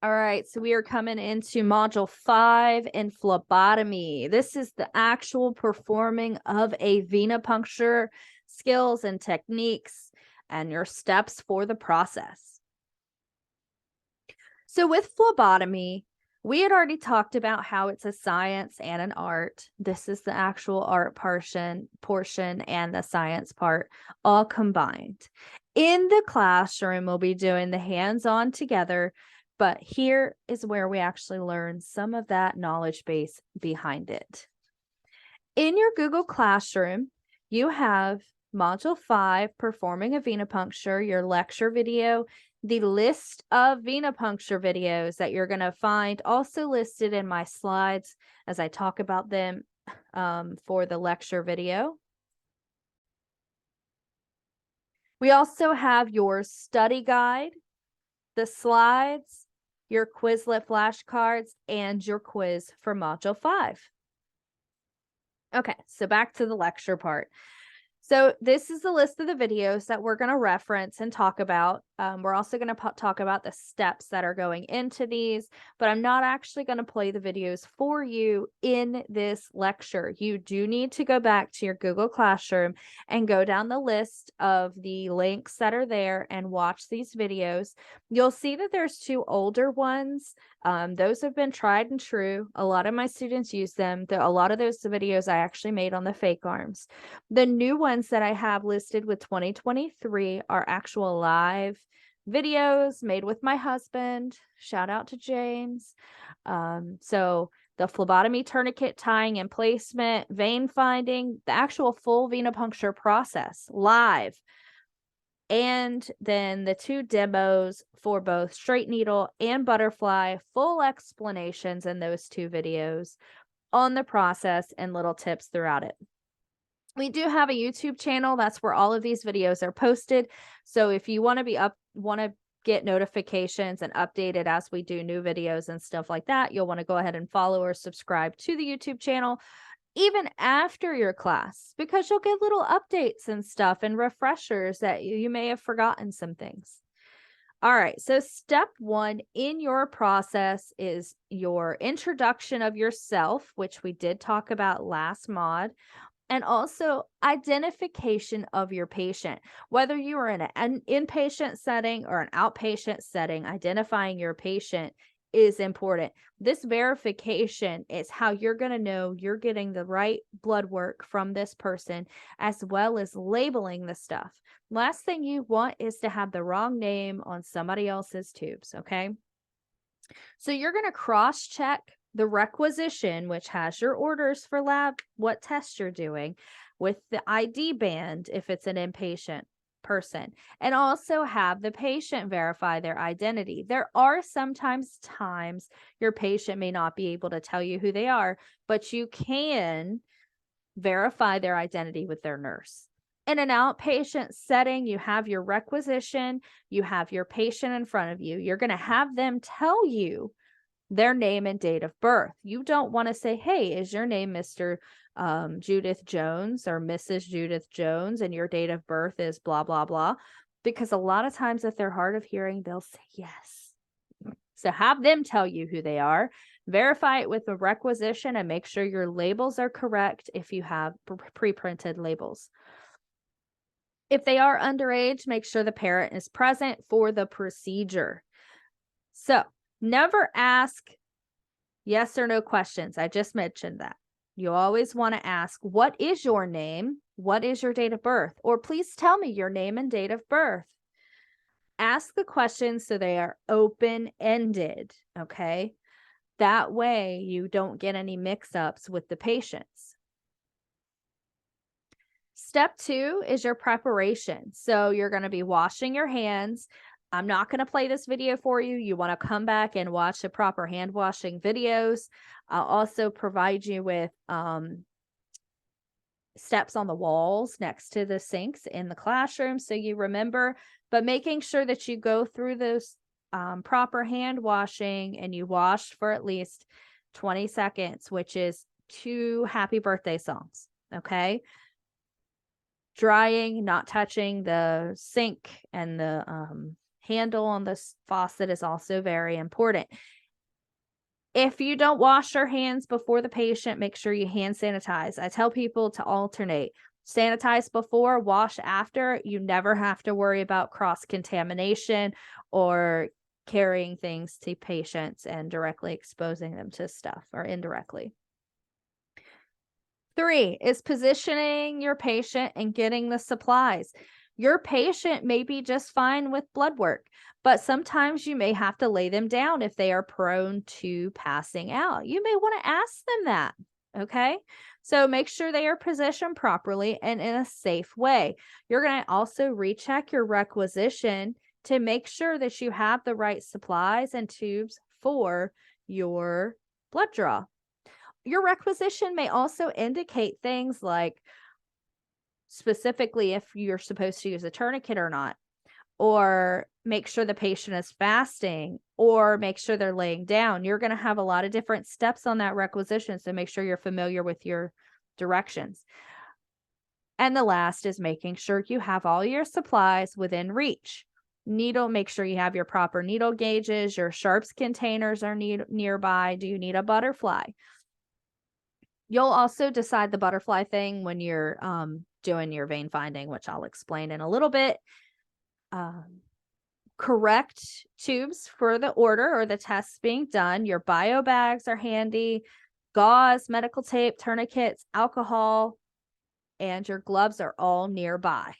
All right, so we are coming into module 5 in phlebotomy. This is the actual performing of a venipuncture skills and techniques and your steps for the process. So with phlebotomy, we had already talked about how it's a science and an art. This is the actual art portion and the science part all combined. In the classroom, we'll be doing the hands-on together, but here is where we actually learn some of that knowledge base behind it. In your Google Classroom, you have Module 5, Performing a Venipuncture, your lecture video, the list of venipuncture videos that you're going to find also listed in my slides as I talk about them for the lecture video. We also have your study guide, the slides, your Quizlet flashcards, and your quiz for Module 5. Okay, so back to the lecture part. So this is the list of the videos that we're going to reference and talk about. We're also going to talk about the steps that are going into these, but I'm not actually going to play the videos for you in this lecture. You do need to go back to your Google Classroom and go down the list of the links that are there and watch these videos. You'll see that there's 2 older ones. Those have been tried and true. A lot of my students use them. A lot of those videos I actually made on the fake arms. The new ones that I have listed with 2023 are actual live videos made with my husband. Shout out to James. So the phlebotomy tourniquet tying and placement, vein finding, the actual full venipuncture process live. And then the 2 demos for both straight needle and butterfly, full explanations in those 2 videos on the process and little tips throughout it. We do have a YouTube channel. That's where all of these videos are posted. So if you want to get notifications and updated as we do new videos and stuff like that, you'll want to go ahead and follow or subscribe to the YouTube channel even after your class, because you'll get little updates and stuff and refreshers that you may have forgotten some things. All right, so step 1 in your process is your introduction of yourself, which we did talk about last mod, and also identification of your patient. Whether you are in an inpatient setting or an outpatient setting, identifying your patient is important. This verification is how you're going to know you're getting the right blood work from this person, as well as labeling the stuff. Last thing you want is to have the wrong name on somebody else's tubes, okay? So you're going to cross-check the requisition, which has your orders for lab, what tests you're doing, with the ID band if it's an inpatient person, and also have the patient verify their identity. There are sometimes times your patient may not be able to tell you who they are, but you can verify their identity with their nurse. In an outpatient setting, you have your requisition, you have your patient in front of you. You're going to have them tell you their name and date of birth. You don't want to say, hey, is your name Mr. Judith Jones or Mrs. Judith Jones and your date of birth is blah, blah, blah. Because a lot of times if they're hard of hearing, they'll say yes. So have them tell you who they are. Verify it with a requisition and make sure your labels are correct if you have pre-printed labels. If they are underage, make sure the parent is present for the procedure. So never ask yes or no questions. I just mentioned that. You always want to ask, what is your name? What is your date of birth? Or please tell me your name and date of birth. Ask the questions so they are open-ended, okay? That way you don't get any mix-ups with the patients. Step 2 is your preparation. So you're going to be washing your hands. I'm not going to play this video for you. You want to come back and watch the proper hand washing videos. I'll also provide you with steps on the walls next to the sinks in the classroom so you remember, but making sure that you go through those proper hand washing and you wash for at least 20 seconds, which is 2 happy birthday songs, okay? Drying, not touching the sink and the handle on the faucet is also very important. If you don't wash your hands before the patient, make sure you hand sanitize. I tell people to alternate. Sanitize before, wash after. You never have to worry about cross-contamination or carrying things to patients and directly exposing them to stuff or indirectly. 3 is positioning your patient and getting the supplies. Your patient may be just fine with blood work, but sometimes you may have to lay them down if they are prone to passing out. You may want to ask them that. Okay. So make sure they are positioned properly and in a safe way. You're going to also recheck your requisition to make sure that you have the right supplies and tubes for your blood draw. Your requisition may also indicate things like specifically if you're supposed to use a tourniquet or not, or make sure the patient is fasting, or make sure they're laying down. You're going to have a lot of different steps on that requisition, so make sure you're familiar with your directions. And the last is making sure you have all your supplies within reach. Needle, make sure you have your proper needle gauges, your sharps containers are nearby. Do you need a butterfly? You'll also decide the butterfly thing when you're doing your vein finding, which I'll explain in a little bit. Correct tubes for the order or the tests being done. Your bio bags are handy. Gauze, medical tape, tourniquets, alcohol, and your gloves are all nearby.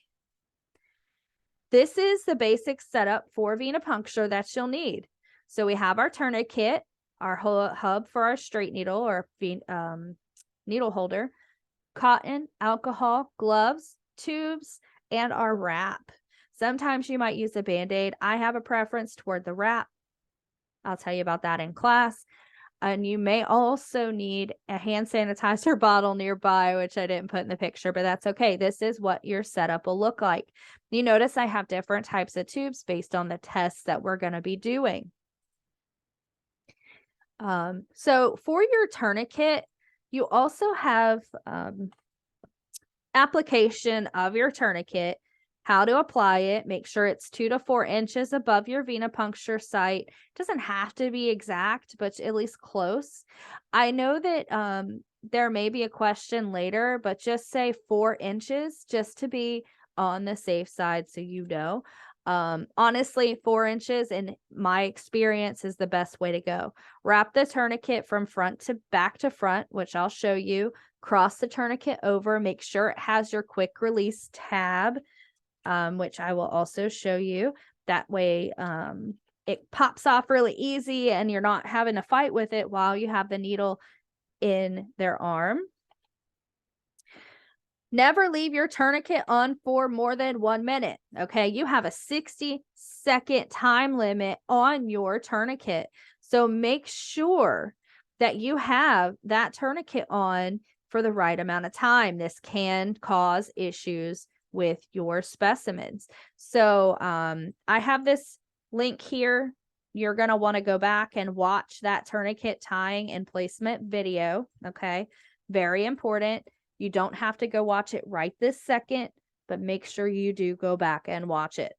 This is the basic setup for venipuncture that you'll need. So we have our tourniquet, our hub for our straight needle or needle holder, cotton, alcohol, gloves, tubes, and our wrap. Sometimes you might use a Band-Aid. I have a preference toward the wrap. I'll tell you about that in class. And you may also need a hand sanitizer bottle nearby, which I didn't put in the picture, but that's okay. This is what your setup will look like. You notice I have different types of tubes based on the tests that we're going to be doing. So for your tourniquet, you also have application of your tourniquet, how to apply it. Make sure it's 2 to 4 inches above your venipuncture site. It doesn't have to be exact, but at least close. I know that there may be a question later, but just say 4 inches just to be on the safe side so you know. Honestly, 4 inches in my experience is the best way to go. Wrap the tourniquet from front to back to front, which I'll show you. Cross the tourniquet over, make sure it has your quick release tab, which I will also show you. That way it pops off really easy and you're not having to fight with it while you have the needle in their arm. Never leave your tourniquet on for more than 1 minute. Okay, you have a 60-second time limit on your tourniquet. So make sure that you have that tourniquet on for the right amount of time. This can cause issues with your specimens. So I have this link here. You're going to want to go back and watch that tourniquet tying and placement video. Okay, very important. You don't have to go watch it right this second, but make sure you do go back and watch it.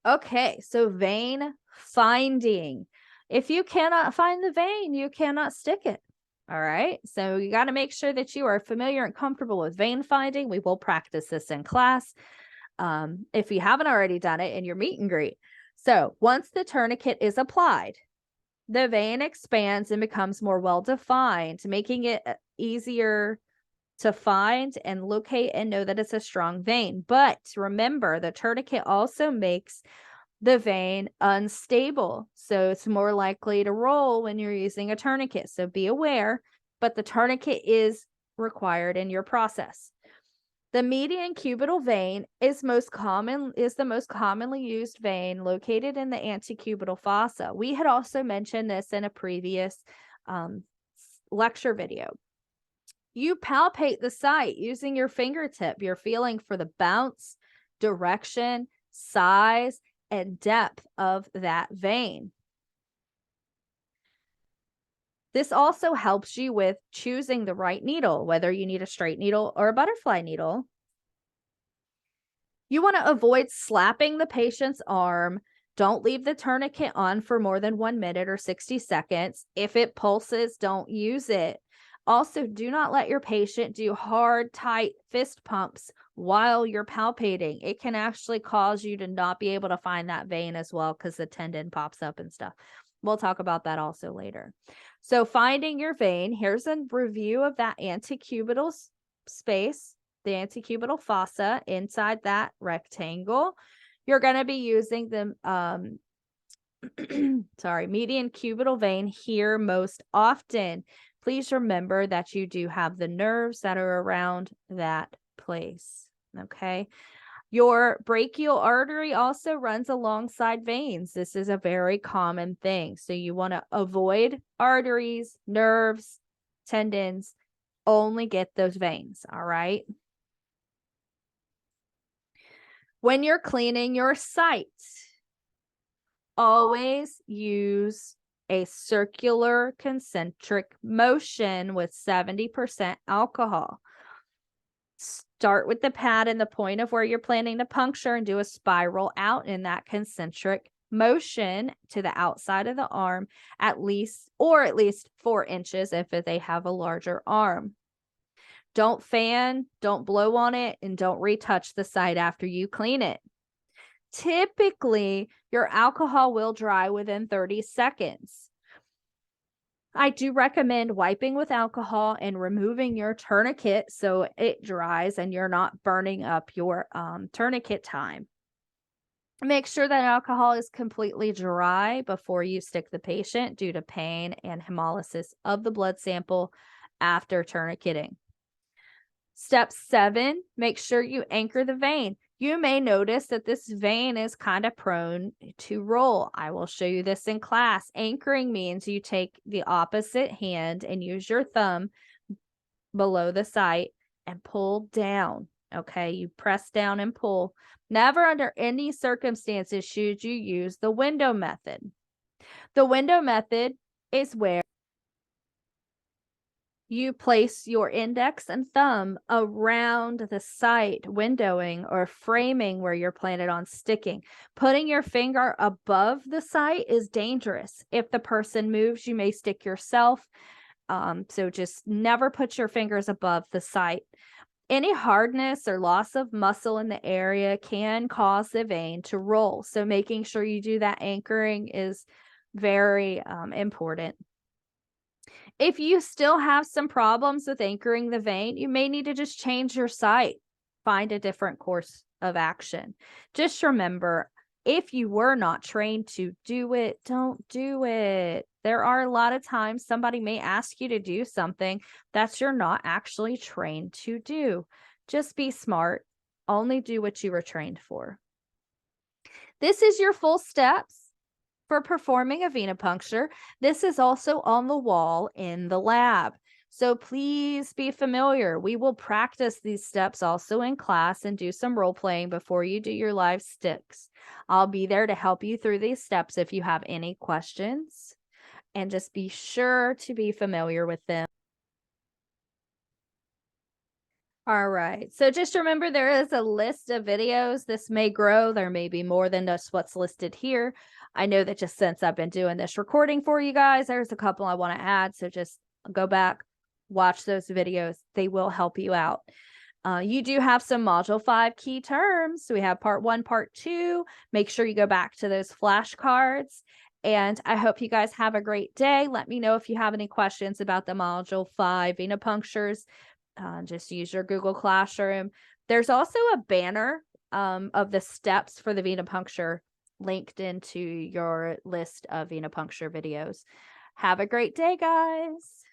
Okay, so vein finding. If you cannot find the vein, you cannot stick it. All right, so you got to make sure that you are familiar and comfortable with vein finding. We will practice this in class if you haven't already done it in your meet and greet. So once the tourniquet is applied, the vein expands and becomes more well-defined, making it easier to find and locate and know that it's a strong vein. But remember, the tourniquet also makes the vein unstable, so it's more likely to roll when you're using a tourniquet. So be aware, but the tourniquet is required in your process. The median cubital vein is the most commonly used vein located in the antecubital fossa. We had also mentioned this in a previous lecture video. You palpate the site using your fingertip. You're feeling for the bounce, direction, size, and depth of that vein. This also helps you with choosing the right needle, whether you need a straight needle or a butterfly needle. You want to avoid slapping the patient's arm. Don't leave the tourniquet on for more than 1 minute or 60 seconds. If it pulses, don't use it. Also, do not let your patient do hard, tight fist pumps while you're palpating. It can actually cause you to not be able to find that vein as well because the tendon pops up and stuff. We'll talk about that also later. So finding your vein, here's a review of that antecubital space, the antecubital fossa inside that rectangle. You're going to be using the median cubital vein here most often. Please remember that you do have the nerves that are around that place. Okay. Your brachial artery also runs alongside veins. This is a very common thing. So you want to avoid arteries, nerves, tendons, only get those veins. All right. When you're cleaning your site, always use a circular concentric motion with 70% alcohol. Start with the pad and the point of where you're planning to puncture and do a spiral out in that concentric motion to the outside of the arm at least 4 inches if they have a larger arm. Don't fan, don't blow on it, and don't retouch the site after you clean it. Typically, your alcohol will dry within 30 seconds. I do recommend wiping with alcohol and removing your tourniquet so it dries and you're not burning up your tourniquet time. Make sure that alcohol is completely dry before you stick the patient due to pain and hemolysis of the blood sample after tourniqueting. Step 7, make sure you anchor the vein. You may notice that this vein is kind of prone to roll. I will show you this in class. Anchoring means you take the opposite hand and use your thumb below the site and pull down. Okay, you press down and pull. Never under any circumstances should you use the window method. The window method is where you place your index and thumb around the site, windowing or framing where you're planning on sticking. Putting your finger above the site is dangerous. If the person moves, you may stick yourself. So just never put your fingers above the site. Any hardness or loss of muscle in the area can cause the vein to roll. So making sure you do that anchoring is very important. If you still have some problems with anchoring the vein, you may need to just change your site, find a different course of action. Just remember, if you were not trained to do it, don't do it. There are a lot of times somebody may ask you to do something that you're not actually trained to do. Just be smart. Only do what you were trained for. This is your full steps for performing a venipuncture. This is also on the wall in the lab. So please be familiar. We will practice these steps also in class and do some role playing before you do your live sticks. I'll be there to help you through these steps if you have any questions. And just be sure to be familiar with them. All right. So just remember there is a list of videos. This may grow. There may be more than just what's listed here. I know that just since I've been doing this recording for you guys, there's a couple I want to add. So just go back, watch those videos. They will help you out. You do have some Module 5 key terms. So we have Part 1, Part 2. Make sure you go back to those flashcards. And I hope you guys have a great day. Let me know if you have any questions about the Module 5 venipunctures. Just use your Google Classroom. There's also a banner of the steps for the venipuncture linked into your list of venipuncture videos. Have a great day, guys.